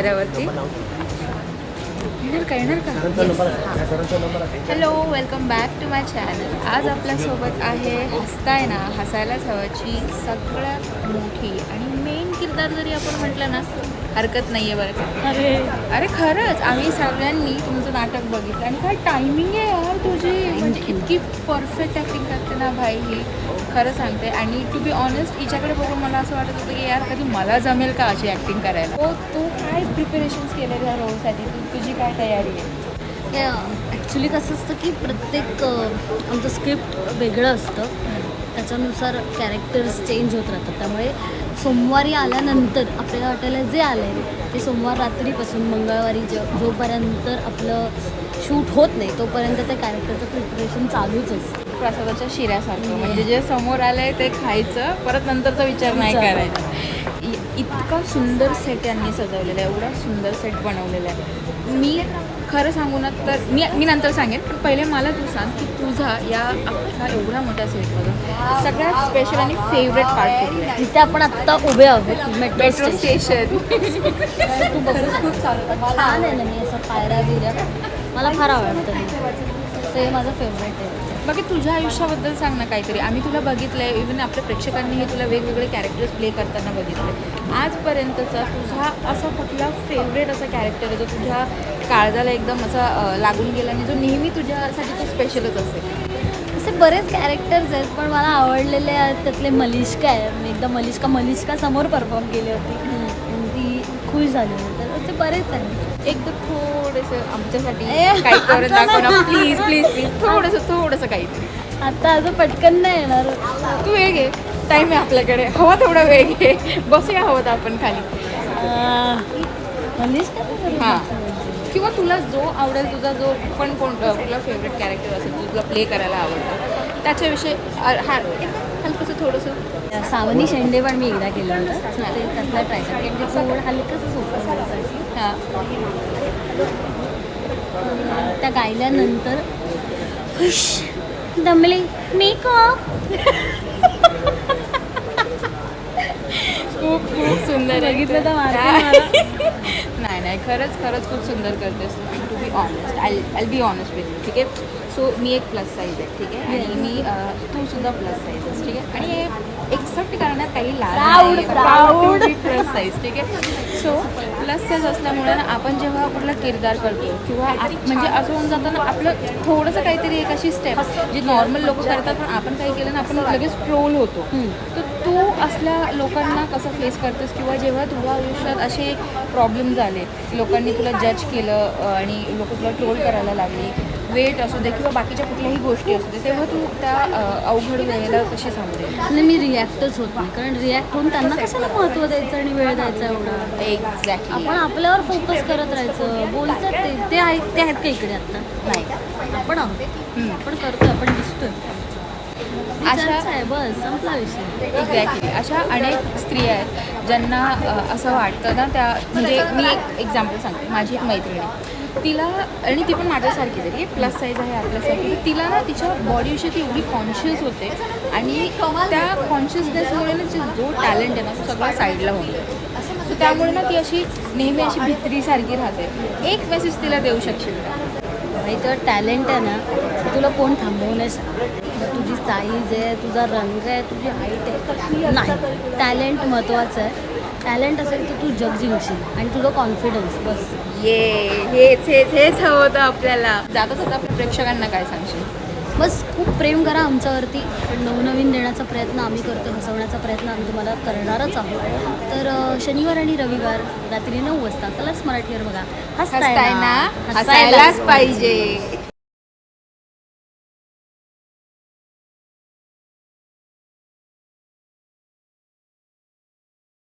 चेहऱ्यावरती. येणार का? Hello, welcome back to my channel. आज आपल्यासोबत आहे हसताय ना हसायलाच हवाची सगळ्यात मोठी आणि मेन किरदार जरी आपण म्हटलं ना हरकत नाही आहे बरं का. अरे खरंच आम्ही सगळ्यांनी तुमचं नाटक बघितलं आणि काय टायमिंग आहे यार तुझी, म्हणजे इतकी परफेक्ट ॲक्टिंग करते ना भाई ही, खरं सांगते. आणि टू बी ऑनेस्ट हिच्याकडे बघून मला असं वाटत होतं की यार कधी मला जमेल का अशी ॲक्टिंग करायला. हो, तू काय प्रिपरेशन्स केले या रोलसाठी, तुझी काय तयारी आहे? ॲक्च्युली कसं असतं की प्रत्येक आमचं स्क्रिप्ट वेगळं असतं, त्याच्यानुसार कॅरेक्टर्स चेंज होत राहतात. त्यामुळे सोमवारी आल्यानंतर आपल्याला वाटायला जे आलं आहे ते सोमवार रात्रीपासून मंगळवारी जोपर्यंत आपलं शूट होत नाही तोपर्यंत त्या कॅरेक्टरचं प्रिपरेशन चालूच असतं. प्रसादाच्या शिऱ्यासारखं, म्हणजे जे समोर आलं आहे ते खायचं, परत नंतरचा विचार नाही करायचा. इतका सुंदर सेट यांनी सजवलेला आहे, एवढा सुंदर सेट बनवलेला आहे. मी खरं सांगू ना तर मी नंतर सांगेन, पण पहिले मला तू सांग की तुझा या अख्खा एवढ्या मोठ्या सेटमधून सगळ्यात स्पेशल आणि फेवरेट पार्ट कुठला आहे? जिथे आपण आत्ता उभे आहोत, मेट्रो स्टेशन. तू बघून खूप छान आहे ना, मी असं पायऱ्या बिऱ्या मला फार आवडतं, ते माझं फेवरेट आहे. बाकी तुझ्या आयुष्याबद्दल सांग ना काहीतरी. आम्ही तुला बघितलं आहे, इव्हन आपल्या प्रेक्षकांनी हे तुला वेगवेगळे कॅरेक्टर्स प्ले करताना बघितलं. आजपर्यंतचा तुझा असा कुठला फेवरेट असा कॅरेक्टर आहे जो तुझ्या काळजाला एकदम असा लागून गेला आणि जो नेहमी तुझ्यासाठी तो स्पेशलच असेल? असे बरेच कॅरेक्टर्स आहेत, पण मला आवडलेले आहेत त्यातले मलिष्का आहे. मी एकदा मलिष्का समोर परफॉर्म केली होती आणि ती खुश झाली होती. तर असे बरेच आहेत. एकदम थोडंसं आमच्यासाठी काही करून दाखव ना प्लीज प्लीज प्लीज, थोडंसं काहीतरी. आता असं पटकन नाही येणार. तू वेळ घे, टाईम आहे आपल्याकडे, हवा तेवढा वेळ घे, बसूया हवं आपण खाली. मलिष्का हां, किंवा तुला जो आवडेल, तुझा जो पण कुठला फेवरेट कॅरेक्टर असेल जो तुला प्ले करायला आवडतं त्याच्याविषयी हलकंसं थोडंसं. सावनी शेंडे पण मी एकदा केलं होतं, ते त्यातला ट्राय करते. थोडं हलकंसं सोपं करायचं. हां, त्या गायल्यानंतर खुश दमले मेकअप. खूप सुंदर बघितलं तर नाही खरंच खूप सुंदर करतेस to be honest. I be honest with, ठीक आहे. सो मी एक प्लस साईज आहे, ठीक आहे, आणि मी तू सुद्धा प्लस साईज आहेस, ठीक आहे, आणि हे एक्सेप्ट करण्यात काही प्राऊड प्लस साईज, ठीक आहे. सो प्लस साईज असल्यामुळे ना आपण जेव्हा कुठला किरदार करतो किंवा म्हणजे असं होऊन जातं ना आपलं थोडंसं काहीतरी एक अशी स्टेप जी नॉर्मल लोक करतात पण आपण काही केलं ना आपण लगेच ट्रोल होतो. तर तू असल्या लोकांना कसं फेस करतेस, किंवा जेव्हा तुझ्या आयुष्यात असे प्रॉब्लेम झाले लोकांनी तुला जज केलं आणि लोक तुला ट्रोल करायला लागली, वेट असू दे किंवा बाकीच्या कुठल्याही गोष्टी असू दे, तेव्हा तू त्या अवघड वेळेला कशी सांगते? आणि मी रिॲक्टच होत नाही, कारण रिॲक्ट होऊन त्यांना कशाला महत्त्व द्यायचं आणि वेळ द्यायचा एवढा. एक्झॅक्टली. आपण आपल्यावर फोकस करत राहायचं. बोलतात ते आहेत का इकडे आत्ता? नाही, आपण आहोत, आपण करतोय, आपण दिसतोय, अशा आहे बस, संपला विषय. एक्झॅक्टली. अशा अनेक स्त्रिया आहेत ज्यांना असं वाटतं ना, त्या म्हणजे मी एक एक्झाम्पल सांगते. माझी एक मैत्रीण आहे, तिला, आणि ती पण माझ्यासारखी जरी प्लस साईज आहे आपल्यासाठी, तिला ना तिच्या बॉडीविषयी ती एवढी कॉन्शियस होते आणि त्या कॉन्शियसनेसमुळे ना जो टॅलेंट आहे ना तो सगळा साईडला होऊन जातो. सो त्यामुळे ना ती अशी नेहमी अशी भित्रीसारखी राहते. एक मेसेज तिला देऊ शकशील का? आणि तेव्हा टॅलेंट आहे ना, तुला कोण थांबवू नाही शकत. तुझी साईज आहे, तुझा रंग आहे, तुझी हाईट आहे, नाही, टॅलेंट महत्त्वाचं आहे. टॅलेंट असेल तर तू जग जिंकशील आणि तुझं कॉन्फिडन्स, बस. हेच हवं होतं आपल्याला. जाता जाता आपल्या प्रेक्षकांना काय सांगशील? बस खूप प्रेम करा आमच्यावरती. नवनवीन देण्याचा प्रयत्न आम्ही करतो, हसवण्याचा प्रयत्न आम्ही तुम्हाला करणारच आहोत. तर शनिवार आणि रविवार रात्री 9 वाजता कलर्स मराठीवर बघा. हसताय ना, हसायलाच पाहिजे.